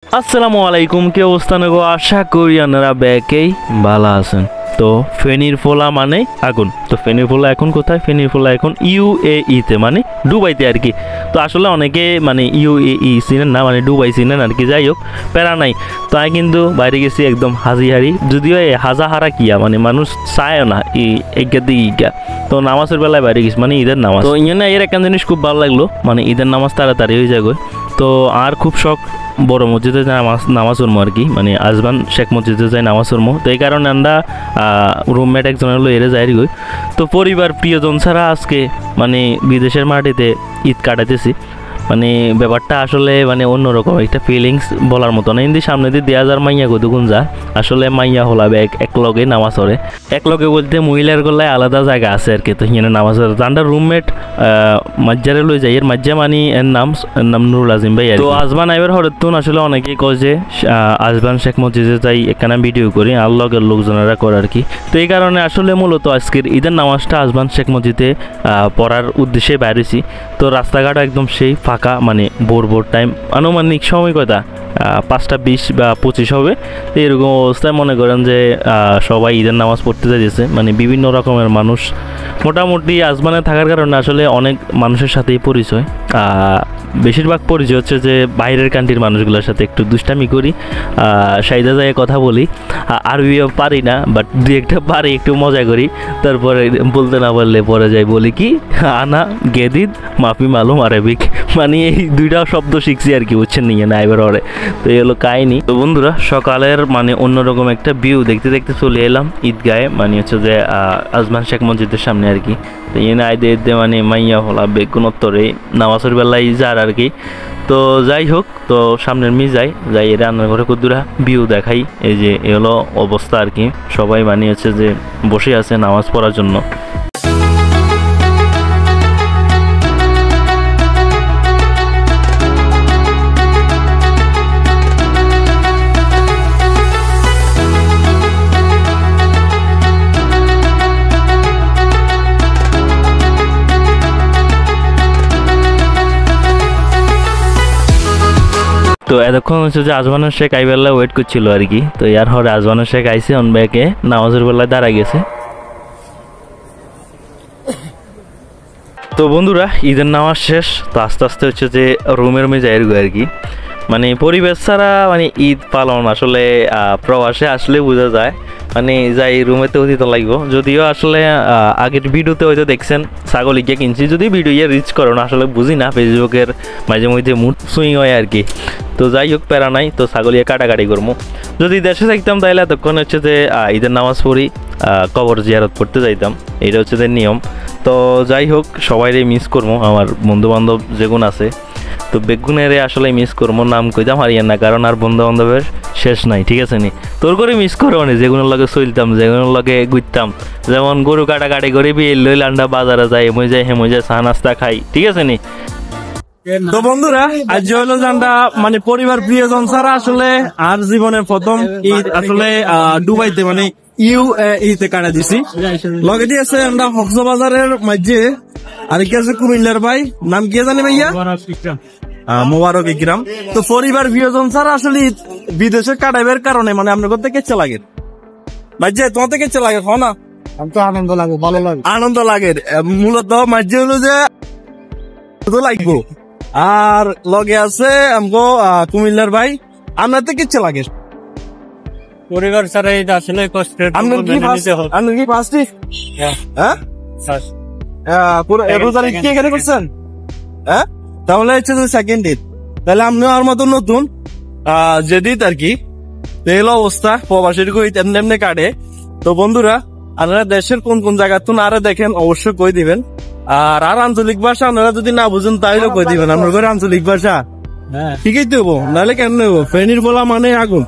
আসসালামু আলাইকুম, কি অবস্থা গো? আশা করি আপনারা ব্যাকেই ভালো আছেন। তো ফেনীর ফোলা মানে আগুন। তো ফেনীর ফোলা এখন কোথায়? ফেনীর ফোলা এখন UAE তে, মানে দুবাইতে আর কি। তো আসলে অনেকে মানে UAE চিনেন না, মানে দুবাই চিনেন আর কি। যাই হোক, প্যারা নাই। তো আমি কিন্তু বাইরে গেছি একদম হাজিহারি, যদিও এই হাজাহারা কিয়া মানে মানুষ চায়ও না ইজ্ঞা দিকে ইজ্ঞা। তো নামাজের বেলায় বাইরে গেছি, মানে ঈদের নামাজ। তো ইয়ে না, এর একটা জিনিস খুব ভালো লাগলো, মানে ঈদের নামাজ তাড়াতাড়ি হয়ে যায়। তো আর খুব শখ বড় মসজিদে যাই নামাজ পড়বো আর কি, মানে আজবান শেখ মসজিদে যাই নামাজ পড়বো। তো এই কারণে আমরা রুমমেট একজন হলো এরে যাই গই। তো পরিবার প্রিয়জন ছাড়া আজকে মানে বিদেশের মাটিতে ঈদ কাটাইতেছি। মানে ব্যাপারটা আসলে মানে অন্যরকম একটা ফিলিংস বলার মতো না। কিন্তু সামনে দিয়ে 2000 মাইয়া কতগুণ যা আসলে মাইয়া হলাবে এক লগে নামাজ পড়ে। এক লগে বলতে মহিলার গলায় আলাদা জায়গা আছে আর কি। তো হিনে নামাজ পড়ে তান্ডার রুমমেট মাজ্জারে লই যাই। এর মাজ্জা মানি এর নাম নুরুল আজিম ভাই। তো আজবান আইবার হরতুন আসলে অনেকেই কয় যে আজবান শেখ মসজিদে যাই এখানে ভিডিও করি আর লগের লোকজনেরা করে আর কি। তো এই কারণে আসলে মূলত আজকের ঈদের নামাজটা আজবান শেখ মসজিদে পড়ার উদ্দেশ্যে বাইরেছি। তো রাস্তাঘাট একদম সেই ফাঁকা, মানে ভোর টাইম, আনুমানিক সময় কথা 5:20 বা 25 হবে। তো এরকম অবস্থায় মনে করেন যে সবাই ঈদের নামাজ পড়তে যাইতেছে, মানে বিভিন্ন রকমের মানুষ। মোটামুটি আজমানে থাকার কারণে আসলে অনেক মানুষের সাথেই পরিচয়। বেশিরভাগ পরিচয় হচ্ছে যে বাইরের কান্ট্রির মানুষগুলোর সাথে একটু দুষ্টামি করি, সাইদা যায় কথা বলি। আরবিও পারি না, বাট দুই একটা পারি, একটু মজা করি। তারপরে বলতে না পারলে পরে যাই বলি কি আনা গেদিদ মাফি মালুম আরবিক, মানে এই দুইটা শব্দ শিখছি আর কি, বুঝছেন নিয়ে না এবার ওরে। তো এই হলো কাহিনি। তো বন্ধুরা, সকালের মানে অন্যরকম একটা ভিউ দেখতে দেখতে চলে এলাম ঈদগাহে, মানে হচ্ছে যে আজমান শেখ মসজিদের সামনে আর কি। তো এনে আইদে মানে মাইয়া হলা বেগুনত্তরে নামাজের বেলায় যার আর কি। তো যাই হোক, তো সামনের যাই রান্নার ঘরে কদ্দুরা ভিউ দেখাই। এই যে এ হলো অবস্থা আর কি, সবাই মানে হচ্ছে যে বসে আছে নামাজ পড়ার জন্য। তো এতক্ষণ হচ্ছে যে আজমানের শেখ আইবেলা ওয়েট করছিল আর কি। তো ইয়ার হরে আজমানের শেখ আইসে অন ব্যাকে নামাজের বেলায় দাঁড়াই গেছে। তো বন্ধুরা, ঈদের নামাজ শেষ। তো আস্তে আস্তে হচ্ছে যে রুমের যাই আর কি। মানে পরিবেশ ছাড়া মানে ঈদ পালন আসলে প্রবাসে আসলে বোঝা যায়। মানে যাই রুমেতে অতীত লাগবো। যদিও আসলে আগের ভিডিওতে হয়তো দেখছেন ছাগল ইকে কিনছি, যদি ভিডিও রিচ করো না আসলে বুঝি না, ফেসবুকের মাঝে মধ্যে মুড সুইং হয় আর কি। তো যাই হোক, প্যারা নাই। তো ছাগলিয়া কাটাকাটি করবো। যদি দেশে থাকতাম তাহলে এতক্ষণ হচ্ছে যে ঈদের নামাজ পড়ি কবর জিয়ারত করতে যাইতাম, এটা হচ্ছে যে নিয়ম। তো যাই হোক, সবাইরে মিস করবো, আমার বন্ধু বান্ধব যেগুন আছে। তো বেগুনের আসলে মিস করবো, নাম কইতাম হারিয়ে না, কারণ আর বন্ধু বান্ধবের শেষ নাই, ঠিক আছে নি। তোর করে মিস করো মানে যেগুলোর লগে চলতাম, যেগুলোর লগে ঘুরতাম, যেমন গরু কাটাকাটি করে বিয়ে লইল আন্ডা বাজারে যাই, হেমই যায় চা নাস্তা খাই, ঠিক আছে নি। তো বন্ধুরা, আজ হলো জানটা মানে পরিবার প্রিয়জন ছাড়া আসলে আর জীবনের প্রথম ঈদ আসলে দুবাইতে মানে UAE তে কাটা দিছি। লগে দিয়ে আছে আমরা কক্সবাজারের মাঝে, আর কি আছে কুমিল্লার ভাই, নাম কি জানি ভাইয়া? মোবারক ইকরাম। তো পরিবার প্রিয়জন ছাড়া আসলে বিদেশে কাটাইবার কারণে মানে আপনার করতে কেচ্ছে লাগে ভাই, যে তোমার থেকে কেচ্ছে লাগে না? আমি তো আনন্দ লাগে, ভালো লাগে, আনন্দ লাগে। মূলত মাঝে হলো যে লাগবো। আর লগে আছে আমগো কুমিল্লার ভাই, আপনার তো কিচ্ছে লাগে পরিবার ছাড়া এটা আসলে কষ্টের। আপনি কি ফার্স্ট এখানে করছেন? হ্যাঁ, তাহলে হচ্ছে সেকেন্ড ঈদ। তাহলে আপনি আর মতো নতুন যেদিত আর কি। এই অবস্থা প্রবাসীর এমনি এমনি কাটে। তো বন্ধুরা, আপনারা দেশের কোন কোন জায়গা তো আরো দেখেন অবশ্যই কই দিবেন। আর আঞ্চলিক ভাষা আপনারা যদি না বুঝেন তাহলে কই দিবেন। আপনার ঘরে আঞ্চলিক ভাষা ঠিকই দেবো, নাহলে কেন নেবো? ফেনীর বলা মানে আগুন।